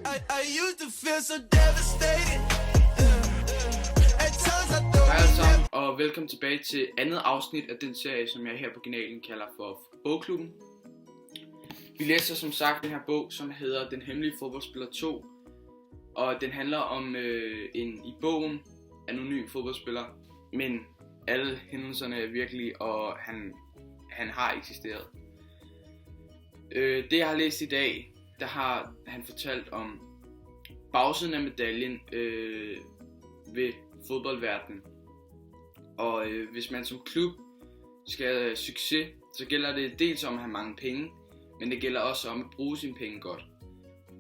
I used to feel so devastated. At times I thought. Hej alle sammen, og velkommen tilbage til andet afsnit af den serie, som jeg her på kanalen kalder for Bogklubben. Vi læser som sagt den her bog, som hedder Den Hemmelige Fodboldspiller 2. Og den handler om en i bogen anonym fodboldspiller, men alle hændelserne er virkelige, og han har eksisteret. Det jeg har læst i dag, der har han fortalt om bagsiden af medaljen ved fodboldverdenen. Og hvis man som klub skal have succes, så gælder det dels om at have mange penge, men det gælder også om at bruge sine penge godt.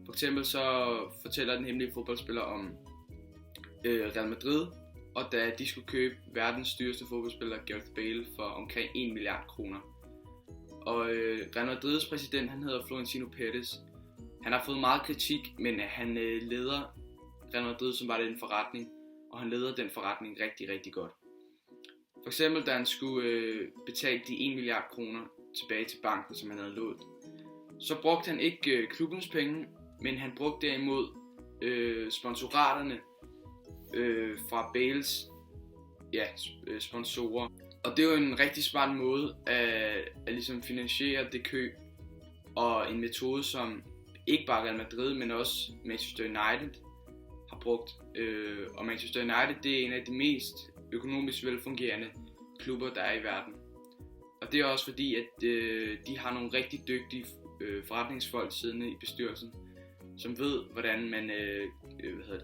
For eksempel så fortæller den hemmelige fodboldspiller om Real Madrid, og da de skulle købe verdens dyreste fodboldspiller, Gareth Bale, for omkring 1 milliard kroner. Og Real Madrids præsident, han hedder Florentino Pérez. Han har fået meget kritik, men han leder Real Madrid, som var det en forretning, og han leder den forretning rigtig, rigtig godt. For eksempel da han skulle betale de 1 milliard kroner tilbage til banken, som han havde lånt, så brugte han ikke klubbens penge, men han brugte derimod sponsoraterne fra Bales sponsorer. Og det er jo en rigtig smart måde at ligesom finansiere det køb, og en metode, som ikke bare Real Madrid, men også Manchester United har brugt. Og Manchester United, det er en af de mest økonomisk velfungerende klubber, der er i verden. Og det er også fordi, at de har nogle rigtig dygtige forretningsfolk siddende i bestyrelsen, som ved, hvordan man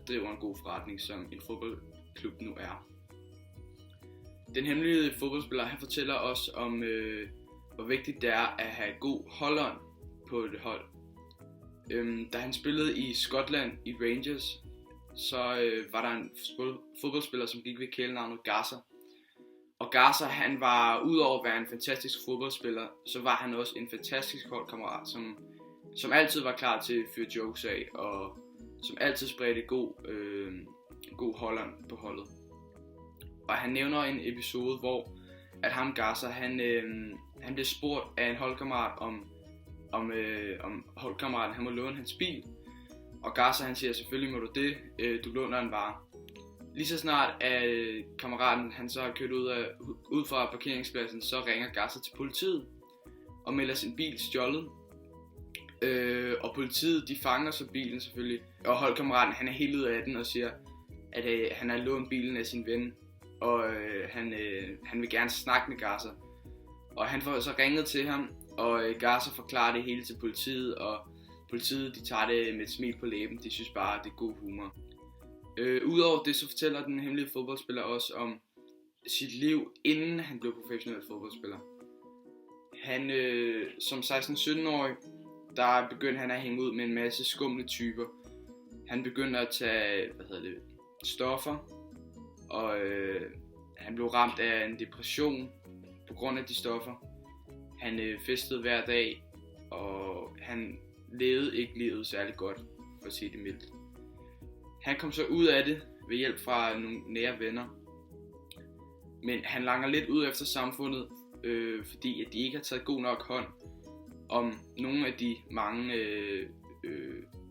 driver en god forretning, som en fodboldklub nu er. Den hemmelige fodboldspiller, han fortæller også om, hvor vigtigt det er at have god holdånd på et hold. Da han spillede i Skotland i Rangers, så var der en fodboldspiller, som gik ved kælenavnet Garza. Og Garza, han var udover at være en fantastisk fodboldspiller, så var han også en fantastisk holdkammerat, som altid var klar til at fyre jokes af, og som altid spredte god holdånd på holdet. Og han nævner en episode, hvor at ham Garza, han blev spurgt af en holdkammerat om holdkammeraten han må låne hans bil. Og Garza, han siger, selvfølgelig må du det, du låner den bare. Lige så snart at kammeraten han så har kørt ud fra parkeringspladsen, så ringer Garza til politiet og melder sin bil stjålet. Og politiet, de fanger så bilen selvfølgelig. Og holdkammeraten, han er helt ud af den og siger, at han har lånt bilen af sin ven. Og han vil gerne snakke med Garza. Og han får så ringet til ham, og Garza forklarer det hele til politiet, og politiet, de tager det med et smil på læben. De synes bare, det er god humor. Udover det, så fortæller den hemmelige fodboldspiller også om sit liv, inden han blev professionel fodboldspiller. Han, som 16-17-årig, der begyndte han at hænge ud med en masse skumle typer. Han begyndte at tage, stoffer, og han blev ramt af en depression på grund af de stoffer. Han festede hver dag, og han levede ikke livet særlig godt, for at sige det mildt. Han kom så ud af det ved hjælp fra nogle nære venner. Men han langer lidt ud efter samfundet, fordi at de ikke har taget god nok hånd om nogle af de mange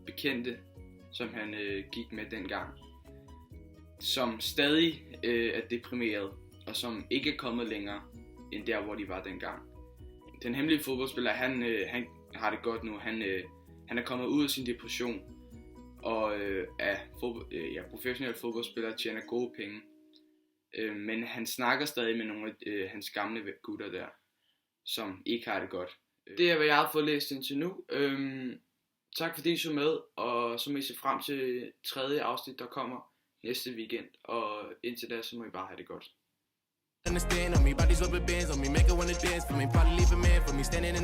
bekendte, som han gik med dengang, som stadig er deprimeret, og som ikke er kommet længere end der, hvor de var dengang. Den hemmelige fodboldspiller, han har det godt nu. Han er kommet ud af sin depression, og professionel fodboldspiller tjener gode penge. Men han snakker stadig med nogle af hans gamle gutter der, som ikke har det godt. Det er, hvad jeg har fået læst indtil nu. Tak fordi I så med, og så må I se frem til 3. afsnit, der kommer næste weekend. Og indtil da, så må I bare have det godt. Understand on me, bodies rubber bands on me, make her wanna dance for me, probably leave a man for me standing in